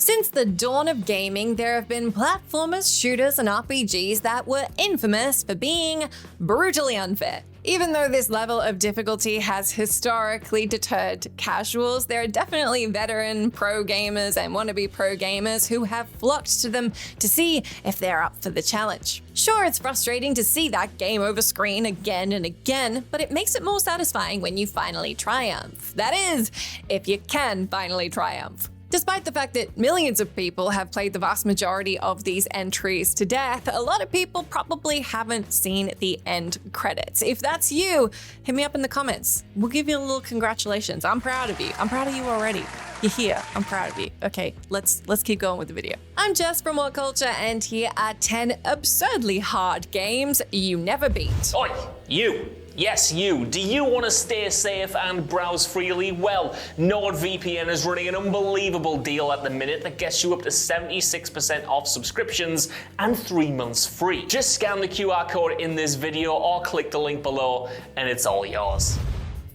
Since the dawn of gaming, there have been platformers, shooters, and RPGs that were infamous for being brutally unfair. Even though this level of difficulty has historically deterred casuals, there are definitely veteran pro gamers and wannabe pro gamers who have flocked to them to see if they're up for the challenge. Sure, it's frustrating to see that game over screen again and again, but it makes it more satisfying when you finally triumph. That is, if you can finally triumph. Despite the fact that millions of people have played the vast majority of these entries to death, a lot of people probably haven't seen the end credits. If that's you, hit me up in the comments. We'll give you a little congratulations. I'm proud of you. I'm proud of you already. You're here. I'm proud of you. Okay, let's keep going with the video. I'm Jess from What Culture, and here are 10 absurdly hard games you never beat. Oi, you! Yes, you. Do you want to stay safe and browse freely? Well, NordVPN is running an unbelievable deal at the minute that gets you up to 76% off subscriptions and 3 months free. Just scan the QR code in this video or click the link below and it's all yours.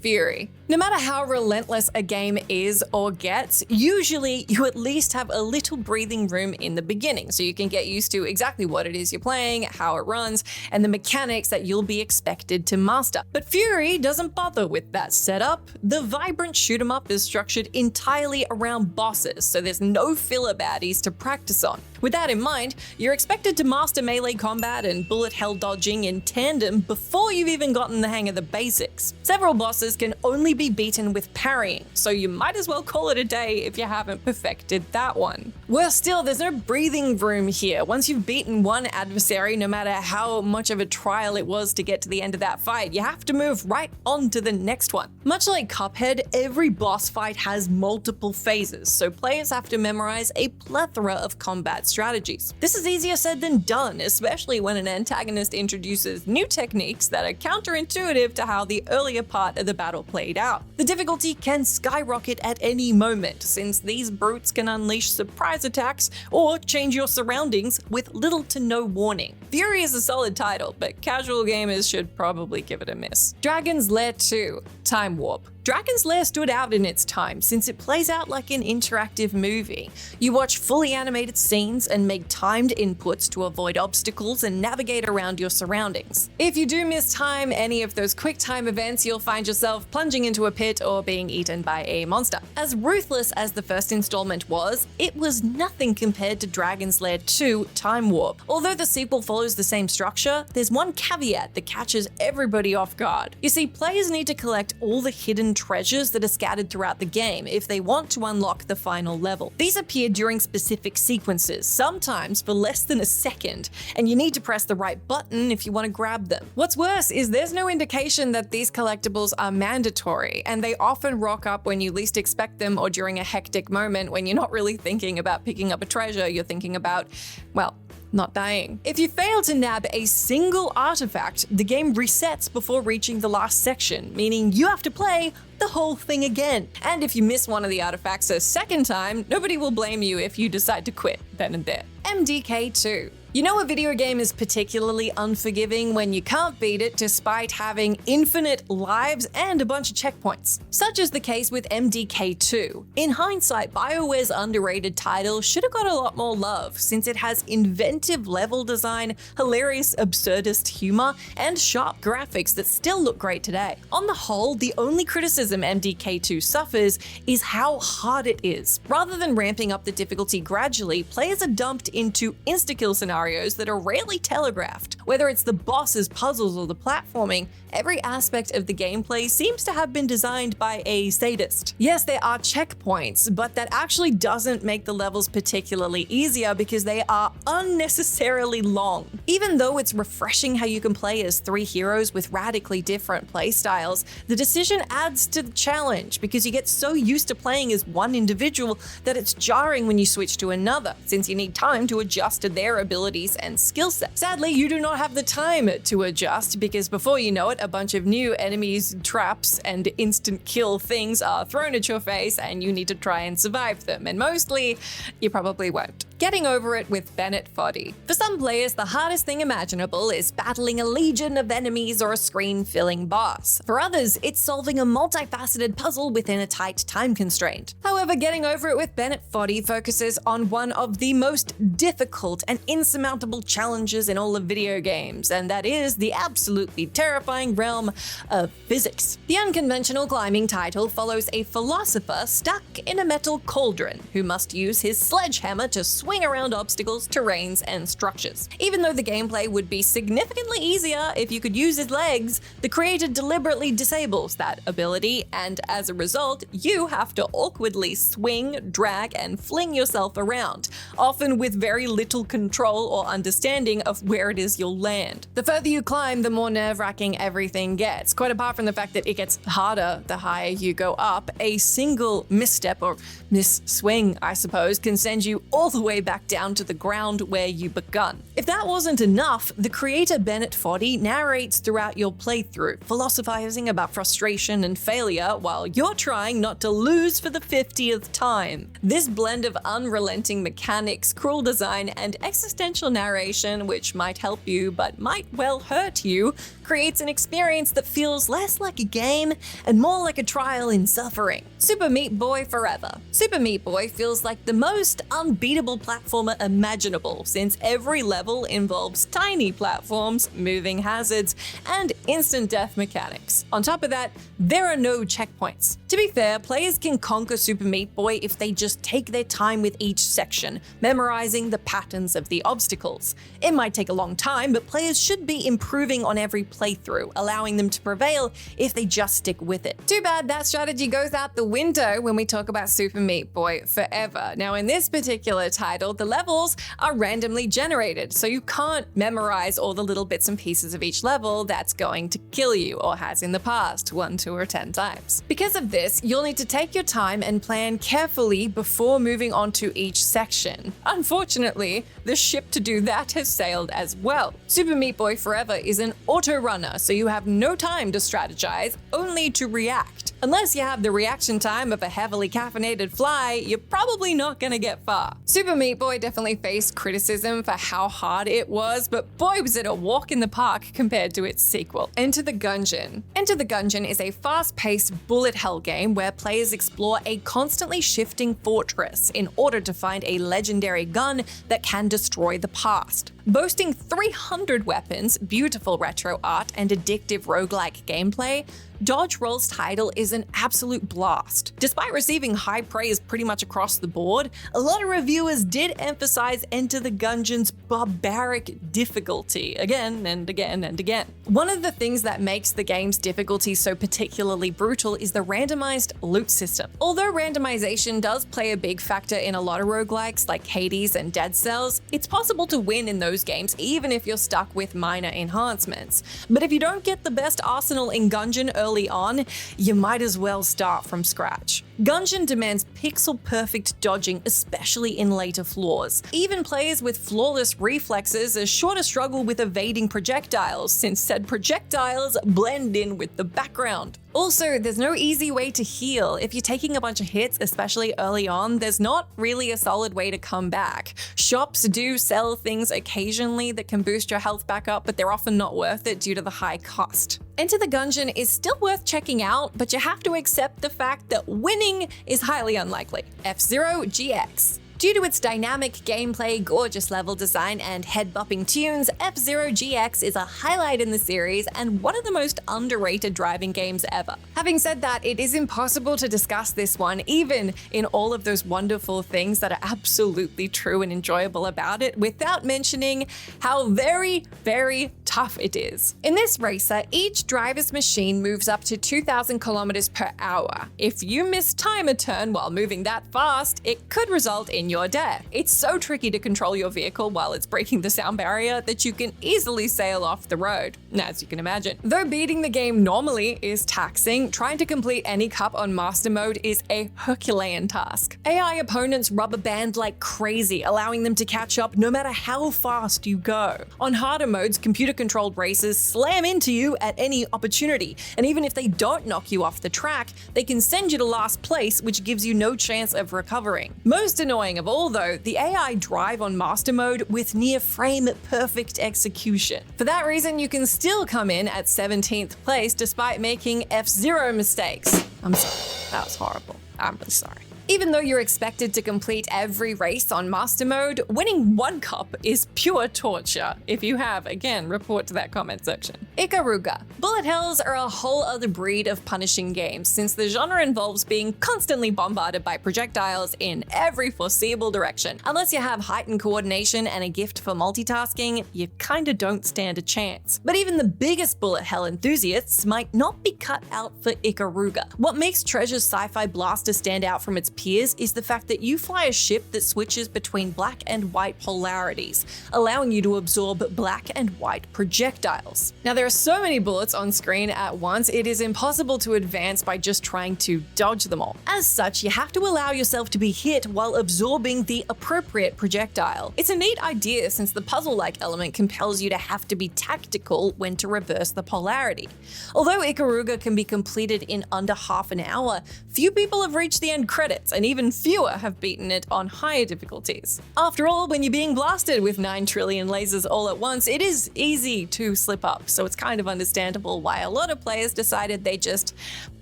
Furi. No matter how relentless a game is or gets, usually you at least have a little breathing room in the beginning, so you can get used to exactly what it is you're playing, how it runs, and the mechanics that you'll be expected to master. But Furi doesn't bother with that setup. The vibrant shoot 'em up is structured entirely around bosses, so there's no filler baddies to practice on. With that in mind, you're expected to master melee combat and bullet hell dodging in tandem before you've even gotten the hang of the basics. Several bosses can only be beaten with parrying, so you might as well call it a day if you haven't perfected that one. Worse still, there's no breathing room here. Once you've beaten one adversary, no matter how much of a trial it was to get to the end of that fight, you have to move right on to the next one. Much like Cuphead, every boss fight has multiple phases, so players have to memorize a plethora of combat strategies. This is easier said than done, especially when an antagonist introduces new techniques that are counterintuitive to how the earlier part of the battle played out. The difficulty can skyrocket at any moment, since these brutes can unleash surprise attacks or change your surroundings with little to no warning. Furi is a solid title, but casual gamers should probably give it a miss. Dragon's Lair 2, Time Warp. Dragon's Lair stood out in its time since it plays out like an interactive movie. You watch fully animated scenes and make timed inputs to avoid obstacles and navigate around your surroundings. If you do miss time any of those quick time events, you'll find yourself plunging into a pit or being eaten by a monster. As ruthless as the first installment was, it was nothing compared to Dragon's Lair 2 Time Warp. Although the sequel follows the same structure, there's one caveat that catches everybody off guard. You see, players need to collect all the hidden treasures that are scattered throughout the game if they want to unlock the final level. These appear during specific sequences, sometimes for less than a second, and you need to press the right button if you want to grab them. What's worse is there's no indication that these collectibles are mandatory, and they often rock up when you least expect them or during a hectic moment when you're not really thinking about picking up a treasure, you're thinking about, well, not dying. If you fail to nab a single artifact, the game resets before reaching the last section, meaning you have to play the whole thing again. And if you miss one of the artifacts a second time, nobody will blame you if you decide to quit then and there. MDK2. You know a video game is particularly unforgiving when you can't beat it despite having infinite lives and a bunch of checkpoints. Such is the case with MDK2. In hindsight, BioWare's underrated title should have got a lot more love since it has inventive level design, hilarious absurdist humor, and sharp graphics that still look great today. On the whole, the only criticism MDK2 suffers is how hard it is. Rather than ramping up the difficulty gradually, players are dumped into insta-kill scenarios that are rarely telegraphed. Whether it's the bosses, puzzles, or the platforming, every aspect of the gameplay seems to have been designed by a sadist. Yes, there are checkpoints, but that actually doesn't make the levels particularly easier because they are unnecessarily long. Even though it's refreshing how you can play as 3 heroes with radically different playstyles, the decision adds to the challenge because you get so used to playing as one individual that it's jarring when you switch to another, since you need time to adjust to their abilities and skill set. Sadly, you do not have the time to adjust because before you know it, a bunch of new enemies, traps, and instant kill things are thrown at your face and you need to try and survive them, and mostly, you probably won't. Getting over it with Bennett Foddy. For some players, the hardest thing imaginable is battling a legion of enemies or a screen-filling boss. For others, it's solving a multifaceted puzzle within a tight time constraint. However, getting over it with Bennett Foddy focuses on one of the most difficult and insurmountable challenges in all of video games, and that is the absolutely terrifying realm of physics. The unconventional climbing title follows a philosopher stuck in a metal cauldron who must use his sledgehammer to swing around obstacles, terrains, and structures. Even though the gameplay would be significantly easier if you could use his legs, the creator deliberately disables that ability, and as a result, you have to awkwardly swing, drag, and fling yourself around, often with very little control or understanding of where it is you'll land. The further you climb, the more nerve-wracking everything gets. Quite apart from the fact that it gets harder the higher you go up, a single misstep or miss-swing, I suppose, can send you all the way back down to the ground where you begun. If that wasn't enough, the creator Bennett Foddy narrates throughout your playthrough, philosophizing about frustration and failure while you're trying not to lose for the 50th time. This blend of unrelenting mechanics, cruel design, and existential narration, which might help you but might well hurt you, creates an experience that feels less like a game and more like a trial in suffering. Super Meat Boy forever. Super Meat Boy feels like the most unbeatable platformer imaginable, since every level involves tiny platforms, moving hazards, and instant death mechanics. On top of that, there are no checkpoints. To be fair, players can conquer Super Meat Boy if they just take their time with each section, memorizing the patterns of the obstacles. It might take a long time, but players should be improving on every playthrough, allowing them to prevail if they just stick with it. Too bad that strategy goes out the window when we talk about Super Meat Boy forever. Now, in this particular title, the levels are randomly generated, so you can't memorize all the little bits and pieces of each level that's going to kill you, or has in the past 1, 2, or 10 times. Because of this, you'll need to take your time and plan carefully before moving on to each section. Unfortunately, the ship to do that has sailed as well. Super Meat Boy Forever is an auto runner, so you have no time to strategize, only to react. Unless you have the reaction time of a heavily caffeinated fly, you're probably not gonna get far. Super Meat Boy definitely faced criticism for how hard it was, but boy was it a walk in the park compared to its sequel. Enter the Gungeon. Enter the Gungeon is a fast-paced bullet hell game where players explore a constantly shifting fortress in order to find a legendary gun that can destroy the past. Boasting 300 weapons, beautiful retro art, and addictive roguelike gameplay, Dodge Roll's title is an absolute blast. Despite receiving high praise pretty much across the board, a lot of reviewers did emphasize Enter the Gungeon's barbaric difficulty again and again and again. One of the things that makes the game's difficulty so particularly brutal is the randomized loot system. Although randomization does play a big factor in a lot of roguelikes like Hades and Dead Cells, it's possible to win in those games even if you're stuck with minor enhancements. But if you don't get the best arsenal in Gungeon early on, you might as well start from scratch. Gungeon demands pixel-perfect dodging, especially in later floors. Even players with flawless reflexes are sure to struggle with evading projectiles, since said projectiles blend in with the background. Also, there's no easy way to heal. If you're taking a bunch of hits, especially early on, there's not really a solid way to come back. Shops do sell things occasionally that can boost your health back up, but they're often not worth it due to the high cost. Enter the Gungeon is still worth checking out, but you have to accept the fact that winning is highly unlikely. F-Zero GX. Due to its dynamic gameplay, gorgeous level design, and head-bopping tunes, F-Zero GX is a highlight in the series and one of the most underrated driving games ever. Having said that, it is impossible to discuss this one, even in all of those wonderful things that are absolutely true and enjoyable about it, without mentioning how very, very tough it is. In this racer, each driver's machine moves up to 2,000 kilometers per hour. If you mistime a turn while moving that fast, it could result in your death. It's so tricky to control your vehicle while it's breaking the sound barrier that you can easily sail off the road, as you can imagine. Though beating the game normally is taxing, trying to complete any cup on Master Mode is a Herculean task. AI opponents rubber band like crazy, allowing them to catch up no matter how fast you go. On harder modes, computer-controlled racers slam into you at any opportunity, and even if they don't knock you off the track, they can send you to last place, which gives you no chance of recovering. Most annoying, satisfying of all though, the AI drive on Master Mode with near frame perfect execution. For that reason, you can still come in at 17th place despite making F-Zero mistakes. I'm sorry, that was horrible. I'm really sorry. Even though you're expected to complete every race on Master Mode, winning one cup is pure torture. If you have, again, report to that comment section. Ikaruga. Bullet hells are a whole other breed of punishing games, since the genre involves being constantly bombarded by projectiles in every foreseeable direction. Unless you have heightened coordination and a gift for multitasking, you kinda don't stand a chance. But even the biggest bullet hell enthusiasts might not be cut out for Ikaruga. What makes Treasure's sci-fi blaster stand out from its peers is the fact that you fly a ship that switches between black and white polarities, allowing you to absorb black and white projectiles. Now, there are so many bullets on screen at once, it is impossible to advance by just trying to dodge them all. As such, you have to allow yourself to be hit while absorbing the appropriate projectile. It's a neat idea since the puzzle-like element compels you to have to be tactical when to reverse the polarity. Although Ikaruga can be completed in under half an hour, few people have reached the end credits, and even fewer have beaten it on higher difficulties. After all, when you're being blasted with 9 trillion lasers all at once, it is easy to slip up, so it's kind of understandable why a lot of players decided they just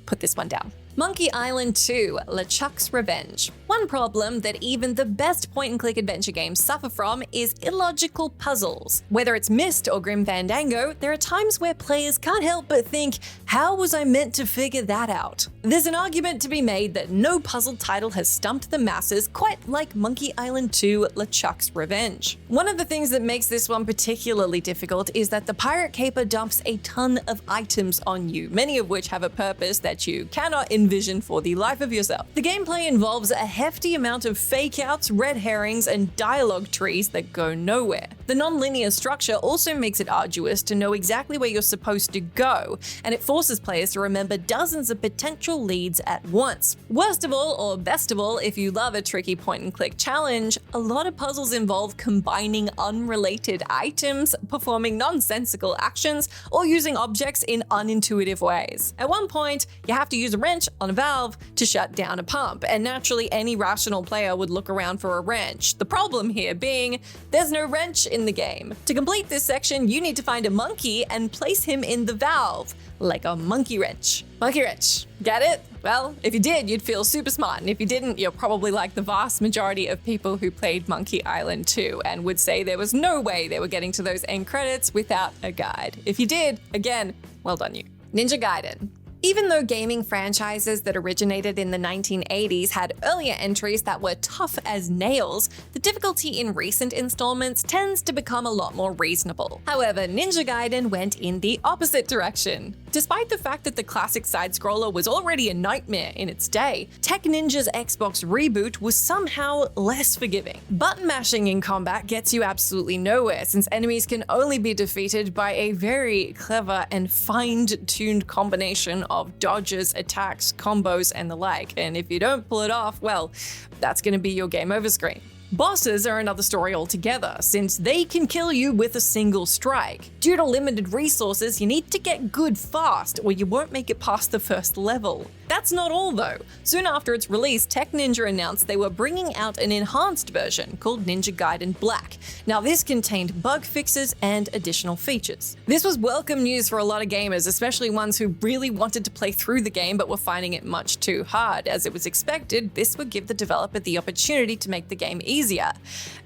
put this one down. Monkey Island 2: LeChuck's Revenge. One problem that even the best point-and-click adventure games suffer from is illogical puzzles. Whether it's Myst or Grim Fandango, there are times where players can't help but think, how was I meant to figure that out? There's an argument to be made that no puzzle title has stumped the masses quite like Monkey Island 2: LeChuck's Revenge. One of the things that makes this one particularly difficult is that the pirate caper dumps a ton of items on you, many of which have a purpose that you cannot envision for the life of yourself. The gameplay involves a hefty amount of fake outs, red herrings, and dialogue trees that go nowhere. The non-linear structure also makes it arduous to know exactly where you're supposed to go, and it forces players to remember dozens of potential leads at once. Worst of all, or best of all, if you love a tricky point-and-click challenge, a lot of puzzles involve combining unrelated items, performing nonsensical actions, or using objects in unintuitive ways. At one point, you have to use a wrench on a valve to shut down a pump, and naturally any rational player would look around for a wrench. The problem here being, there's no wrench in the game. To complete this section, you need to find a monkey and place him in the valve, like a monkey wrench. Monkey wrench. Get it? Well, if you did, you'd feel super smart, and if you didn't, you're probably like the vast majority of people who played Monkey Island 2 and would say there was no way they were getting to those end credits without a guide. If you did, again, well done you. Ninja Gaiden. Even though gaming franchises that originated in the 1980s had earlier entries that were tough as nails, the difficulty in recent installments tends to become a lot more reasonable. However, Ninja Gaiden went in the opposite direction. Despite the fact that the classic side-scroller was already a nightmare in its day, Tech Ninja's Xbox reboot was somehow less forgiving. Button mashing in combat gets you absolutely nowhere, since enemies can only be defeated by a very clever and fine-tuned combination of dodges, attacks, combos, and the like, and if you don't pull it off, well, that's gonna be your game over screen. Bosses are another story altogether, since they can kill you with a single strike. Due to limited resources, you need to get good fast, or you won't make it past the first level. That's not all though. Soon after its release, Tech Ninja announced they were bringing out an enhanced version called Ninja Gaiden Black. Now this contained bug fixes and additional features. This was welcome news for a lot of gamers, especially ones who really wanted to play through the game but were finding it much too hard. As it was expected, this would give the developer the opportunity to make the game easier.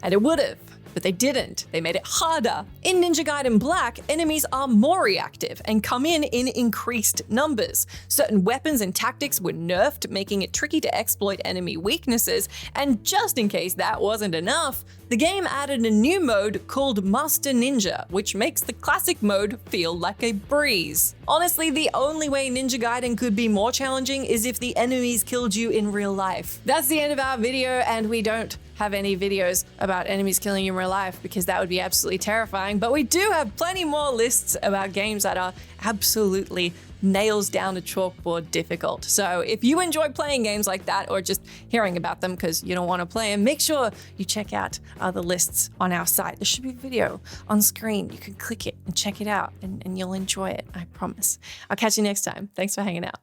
And it would have. But they didn't. They made it harder. In Ninja Gaiden Black, enemies are more reactive and come in increased numbers. Certain weapons and tactics were nerfed, making it tricky to exploit enemy weaknesses, and just in case that wasn't enough, the game added a new mode called Master Ninja, which makes the classic mode feel like a breeze. Honestly, the only way Ninja Gaiden could be more challenging is if the enemies killed you in real life. That's the end of our video, and we don't have any videos about enemies killing you in real life because that would be absolutely terrifying, but we do have plenty more lists about games that are absolutely nails down a chalkboard difficult. So if you enjoy playing games like that or just hearing about them because you don't want to play them, make sure you check out the lists on our site. There should be a video on screen. You can click it and check it out and you'll enjoy it, I promise. I'll catch you next time. Thanks for hanging out.